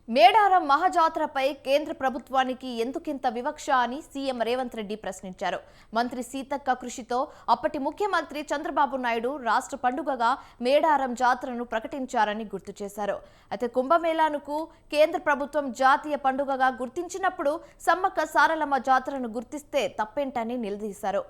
మేడారం మహాజాతరపై కేంద్ర ప్రభుత్వానికి ఎందుకింత వివక్ష అని సీఎం రేవంత్ రెడ్డి ప్రశ్నించారు. మంత్రి సీతక్క కృషితో అప్పటి ముఖ్యమంత్రి చంద్రబాబు నాయుడు రాష్ట్ర పండుగగా మేడారం జాతరను ప్రకటించారని గుర్తు చేశారు. అయితే కుంభమేళాను కేంద్ర ప్రభుత్వం జాతీయ పండుగగా గుర్తించినప్పుడు సమ్మక్క సారలమ్మ జాతరను గుర్తిస్తే తప్పేంటని నిలదీశారు.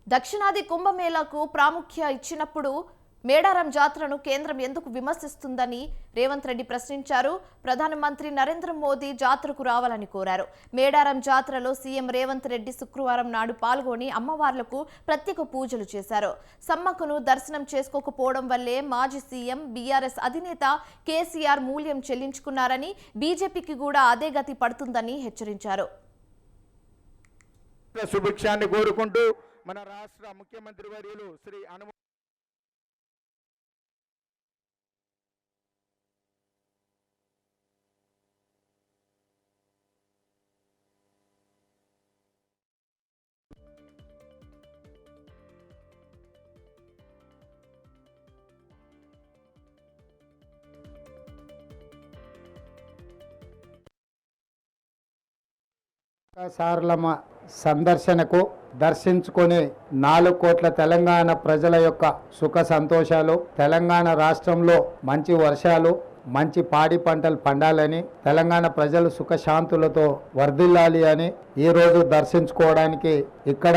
దక్షిణాది కుంభమేళాకు ప్రాముఖ్యత ఇచ్చినప్పుడు మేడారం జాతరను కేంద్రం ఎందుకు విమర్శిస్తుందని రేవంత్ రెడ్డి ప్రశ్నించారు. ప్రధానమంత్రి నరేంద్ర మోదీ జాతరకు రావాలని కోరారు. మేడారం జాతరలో సీఎం రేవంత్ రెడ్డి శుక్రవారం నాడు పాల్గొని అమ్మవార్లకు ప్రత్యేక పూజలు చేశారు. సమ్మక్కను దర్శనం చేసుకోకపోవడం వల్లే మాజీ సీఎం బీఆర్ఎస్ అధినేత కేసీఆర్ మూల్యం చెల్లించుకున్నారని, బీజేపీకి కూడా అదే గతి పడుతుందని హెచ్చరించారు. శుభేచ్ఛాన్ని కోరుకుంటూ మన రాష్ట్ర ముఖ్యమంత్రి వర్యులు శ్రీ సారలమ్మ సందర్శనకు దర్శించుకొని 4 కోట్ల తెలంగాణ ప్రజల యొక్క సుఖ సంతోషాలు, తెలంగాణ రాష్ట్రంలో మంచి వర్షాలు, మంచి పాడి పంటలు పండాలని, తెలంగాణ ప్రజలు సుఖశాంతులతో వర్ధిల్లాలి అని ఈరోజు దర్శించుకోవడానికి ఇక్కడ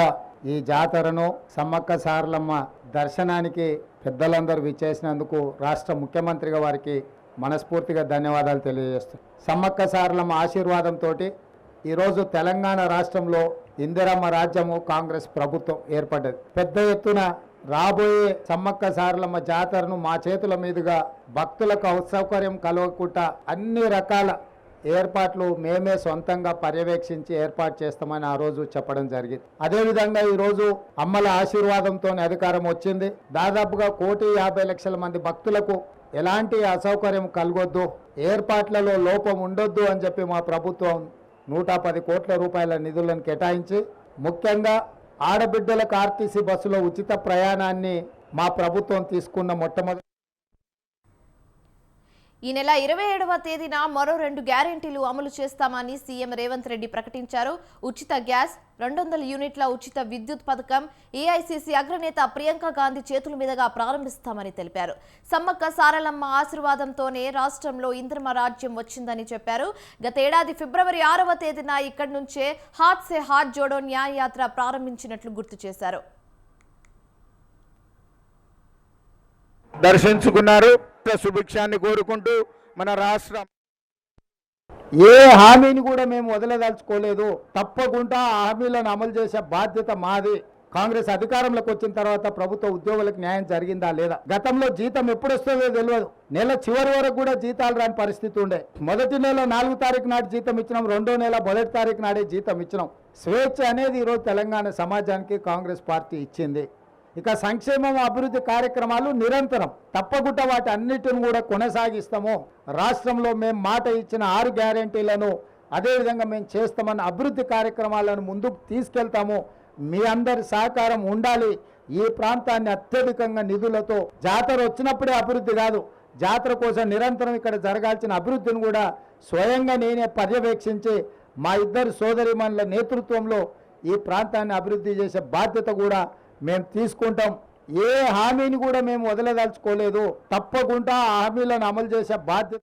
ఈ జాతరను సమ్మక్క సారలమ్మ దర్శనానికి పెద్దలందరూ విచ్చేసినందుకు రాష్ట్ర ముఖ్యమంత్రిగా వారికి మనస్ఫూర్తిగా ధన్యవాదాలు తెలియజేస్తాం. సమ్మక్క సారలమ్మ ఆశీర్వాదంతో ఈరోజు తెలంగాణ రాష్ట్రంలో ఇందిరమ్మ రాజ్యము కాంగ్రెస్ ప్రభుత్వం ఏర్పడ్డది. పెద్ద ఎత్తున రాబోయే సమ్మక్క సారలమ్మ జాతరను మా చేతుల మీదుగా భక్తులకు అసౌకర్యం కలగకుండా అన్ని రకాల ఏర్పాట్లు మేమే సొంతంగా పర్యవేక్షించి ఏర్పాటు చేస్తామని ఆ రోజు చెప్పడం జరిగింది. అదేవిధంగా ఈరోజు అమ్మల ఆశీర్వాదంతో అధికారం వచ్చింది. దాదాపుగా 1,50,00,000 మంది భక్తులకు ఎలాంటి అసౌకర్యం కలగొద్దు, ఏర్పాట్లలో లోపం ఉండొద్దు అని చెప్పి మా ప్రభుత్వం 110 కోట్ల రూపాయల నిధులను కేటాయించి, ముఖ్యంగా ఆడబిడ్డలకు ఆర్టీసీ బస్సులో ఉచిత ప్రయాణాన్ని మా ప్రభుత్వం తీసుకున్న మొట్టమొదటి. ఈ నెల 27వ తేదీన మరో 2 గ్యారెంటీలు అమలు చేస్తామని సీఎం రేవంత్ రెడ్డి ప్రకటించారు. ఉచిత గ్యాస్, 200 యూనిట్ల ఉచిత విద్యుత్ పథకం ఏఐసీసీ అగ్రనేత ప్రియాంక గాంధీ చేతుల మీదుగా ప్రారంభిస్తామని తెలిపారు. సమ్మక్క సారలమ్మ ఆశీర్వాదంతోనే రాష్ట్రంలో ఇందిరమ్మ రాజ్యం వచ్చిందని చెప్పారు. గతేడాది ఫిబ్రవరి 6వ తేదీన ఇక్కడి నుంచే హాత్ సే హాత్ జోడో న్యాయ యాత్ర ప్రారంభించినట్లు గుర్తు చేశారు. దర్శించుకున్నారు. శుభేచ్ఛాన్ని కోరుకుంటూ మన రాష్ట్ర ఏ హామీని కూడా మేము వదిలేదలుచుకోలేదు. తప్పకుండా ఆ హామీలను అమలు చేసే బాధ్యత మాది. కాంగ్రెస్ అధికారంలోకి వచ్చిన తర్వాత ప్రభుత్వ ఉద్యోగులకు న్యాయం జరిగిందా లేదా? గతంలో జీతం ఎప్పుడు వస్తుందో తెలియదు. నెల చివరి వరకు కూడా జీతాలు రాని పరిస్థితి ఉండే. మొదటి నెల 4వ తారీఖు నాడు జీతం ఇచ్చినాం, 2వ నెల 1వ తారీఖు నాడే జీతం ఇచ్చినాం. స్వేచ్ఛ అనేది ఈరోజు తెలంగాణ సమాజానికి కాంగ్రెస్ పార్టీ ఇచ్చింది. ఇక సంక్షేమం, అభివృద్ధి కార్యక్రమాలు నిరంతరం తప్పకుండా వాటి అన్నిటిని కూడా కొనసాగిస్తాము. రాష్ట్రంలో మేము మాట ఇచ్చిన 6 గ్యారెంటీలను అదేవిధంగా మేము చేస్తామన్న అభివృద్ధి కార్యక్రమాలను ముందుకు తీసుకెళ్తాము. మీ అందరి సహకారం ఉండాలి. ఈ ప్రాంతాన్ని అత్యధికంగా నిధులతో జాతర వచ్చినప్పుడే అభివృద్ధి కాదు, జాతర కోసం నిరంతరం ఇక్కడ జరగాల్సిన అభివృద్ధిని కూడా స్వయంగా నేనే పర్యవేక్షించి మా ఇద్దరు సోదరిమణుల నేతృత్వంలో ఈ ప్రాంతాన్ని అభివృద్ధి చేసే బాధ్యత కూడా మేము తీసుకుంటాం. ఏ హామీని కూడా మేము వదిలేదలుచుకోలేదు. తప్పకుండా ఆ హామీలను అమలు చేసే బాధ్యత